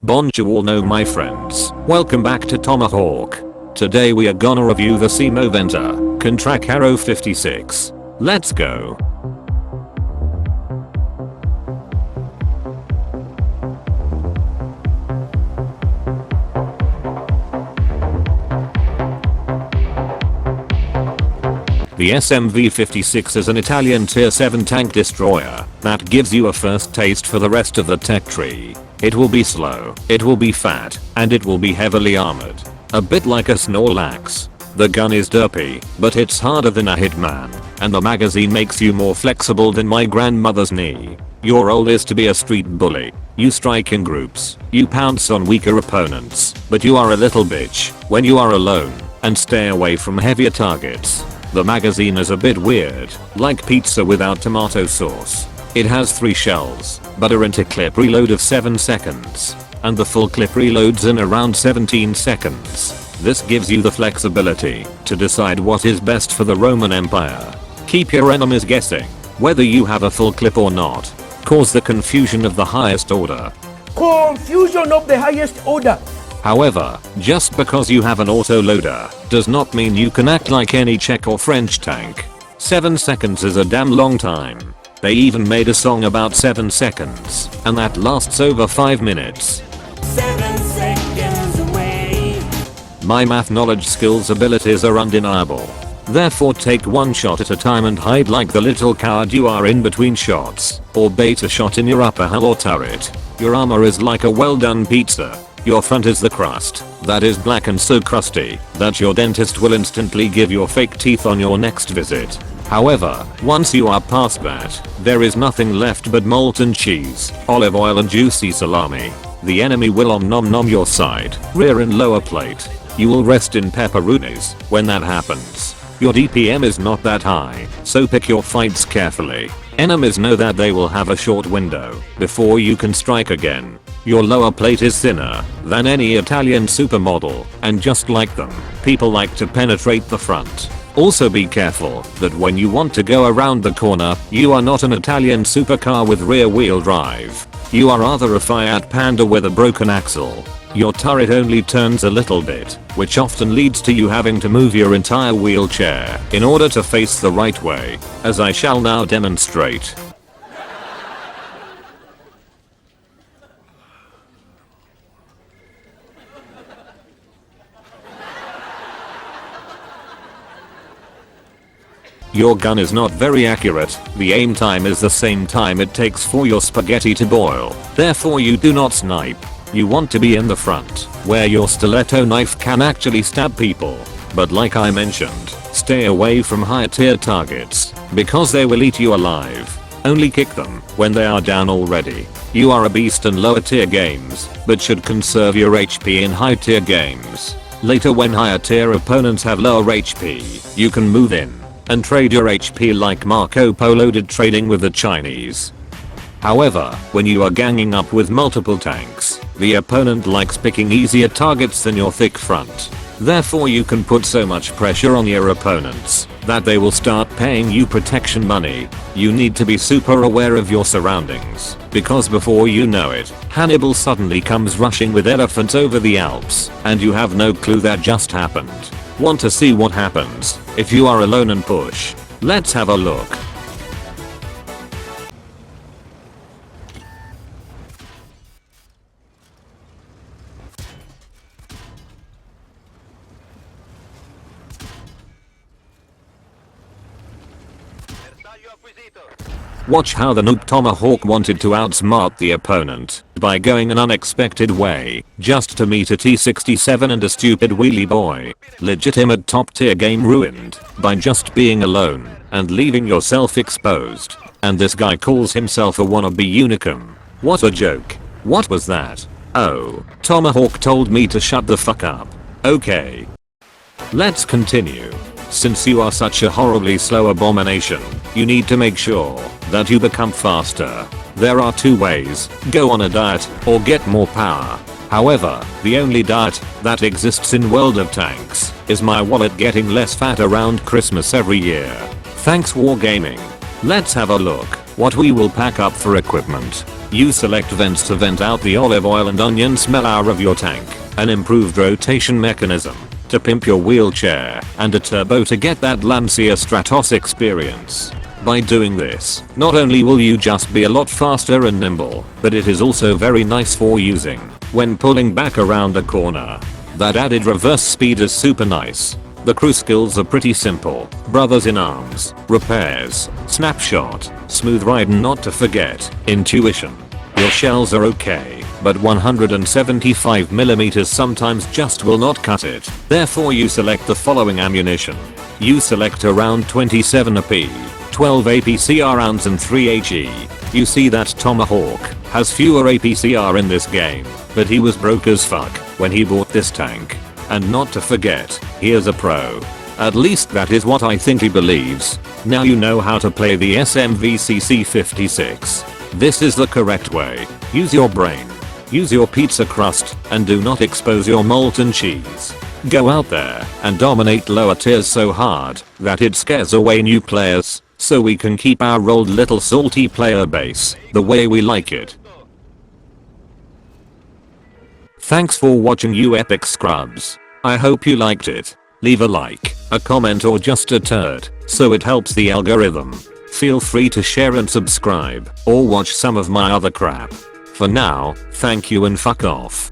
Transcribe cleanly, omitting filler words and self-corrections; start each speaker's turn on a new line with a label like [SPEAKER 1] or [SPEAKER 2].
[SPEAKER 1] Bonjour no my friends, welcome back to Tomahawk. Today we are gonna review the Semovente Contracarro 56. Let's go. The SMV-56 is an Italian tier 7 tank destroyer that gives you a first taste for the rest of the tech tree. It will be slow, it will be fat, and it will be heavily armored. A bit like a Snorlax. The gun is derpy, but it's harder than a Hitman, and the magazine makes you more flexible than my grandmother's knee. Your role is to be a street bully. You strike in groups, you pounce on weaker opponents, but you are a little bitch when you are alone, and stay away from heavier targets. The magazine is a bit weird, like pizza without tomato sauce. It has 3 shells, but a inter-clip reload of 7 seconds, and the full clip reloads in around 17 seconds. This gives you the flexibility to decide what is best for the Roman Empire. Keep your enemies guessing whether you have a full clip or not. Cause the confusion of the highest order.
[SPEAKER 2] Confusion of the highest order.
[SPEAKER 1] However, just because you have an autoloader does not mean you can act like any Czech or French tank. 7 seconds is a damn long time. They even made a song about 7 seconds, and that lasts over 5 minutes.
[SPEAKER 2] 7 seconds away.
[SPEAKER 1] My math knowledge skills abilities are undeniable. Therefore take one shot at a time and hide like the little coward you are in between shots, or bait a shot in your upper hull or turret. Your armor is like a well done pizza. Your front is the crust that is black and so crusty that your dentist will instantly give your fake teeth on your next visit. However, once you are past that, there is nothing left but molten cheese, olive oil and juicy salami. The enemy will nom your side, rear and lower plate. You will rest in pepperonis when that happens. Your DPM is not that high, so pick your fights carefully. Enemies know that they will have a short window before you can strike again. Your lower plate is thinner than any Italian supermodel, and just like them, people like to penetrate the front. Also be careful that when you want to go around the corner, you are not an Italian supercar with rear wheel drive. You are rather a Fiat Panda with a broken axle. Your turret only turns a little bit, which often leads to you having to move your entire wheelchair in order to face the right way, as I shall now demonstrate. Your gun is not very accurate. The aim time is the same time it takes for your spaghetti to boil. Therefore you do not snipe. You want to be in the front, where your stiletto knife can actually stab people. But like I mentioned, stay away from higher tier targets, because they will eat you alive. Only kick them when they are down already. You are a beast in lower tier games, but should conserve your HP in high tier games. Later when higher tier opponents have lower HP, you can move in and trade your HP like Marco Polo did trading with the Chinese. However, when you are ganging up with multiple tanks, the opponent likes picking easier targets than your thick front. Therefore you can put so much pressure on your opponents that they will start paying you protection money. You need to be super aware of your surroundings, because before you know it, Hannibal suddenly comes rushing with elephants over the Alps, and you have no clue that just happened. Want to see what happens if you are alone and push? Let's have a look. Watch how the noob Tomahawk wanted to outsmart the opponent by going an unexpected way just to meet a T-67 and a stupid wheelie boy. Legitimate top tier game ruined by just being alone and leaving yourself exposed. And this guy calls himself a wannabe Unicum. What a joke. What was that? Oh, Tomahawk told me to shut the fuck up. Okay. Let's continue. Since you are such a horribly slow abomination, you need to make sure that you become faster. There are 2 ways: go on a diet or get more power. However, the only diet that exists in World of Tanks is my wallet getting less fat around Christmas every year. Thanks Wargaming. Let's have a look. What we will pack up for equipment. You select vents to vent out the olive oil and onion smell out of your tank, an improved rotation mechanism to pimp your wheelchair, and a turbo to get that Lancia Stratos experience. By doing this, not only will you just be a lot faster and nimble, but it is also very nice for using when pulling back around a corner. That added reverse speed is super nice. The crew skills are pretty simple. Brothers in arms, repairs, snapshot, smooth ride and not to forget, intuition. Your shells are okay, but 175mm sometimes just will not cut it. Therefore you select the following ammunition. You select around 27 AP, 12 APCR rounds and 3 HE. You see that Tomahawk has fewer APCR in this game, but he was broke as fuck when he bought this tank. And not to forget, he is a pro. At least that is what I think he believes. Now you know how to play the SMV CC-56. This is the correct way. Use your brain. Use your pizza crust and do not expose your molten cheese. Go out there and dominate lower tiers so hard that it scares away new players, so we can keep our old little salty player base the way we like it. Thanks for watching, you epic scrubs. I hope you liked it. Leave a like, a comment or just a turd, so it helps the algorithm. Feel free to share and subscribe, or watch some of my other crap. For now, thank you and fuck off.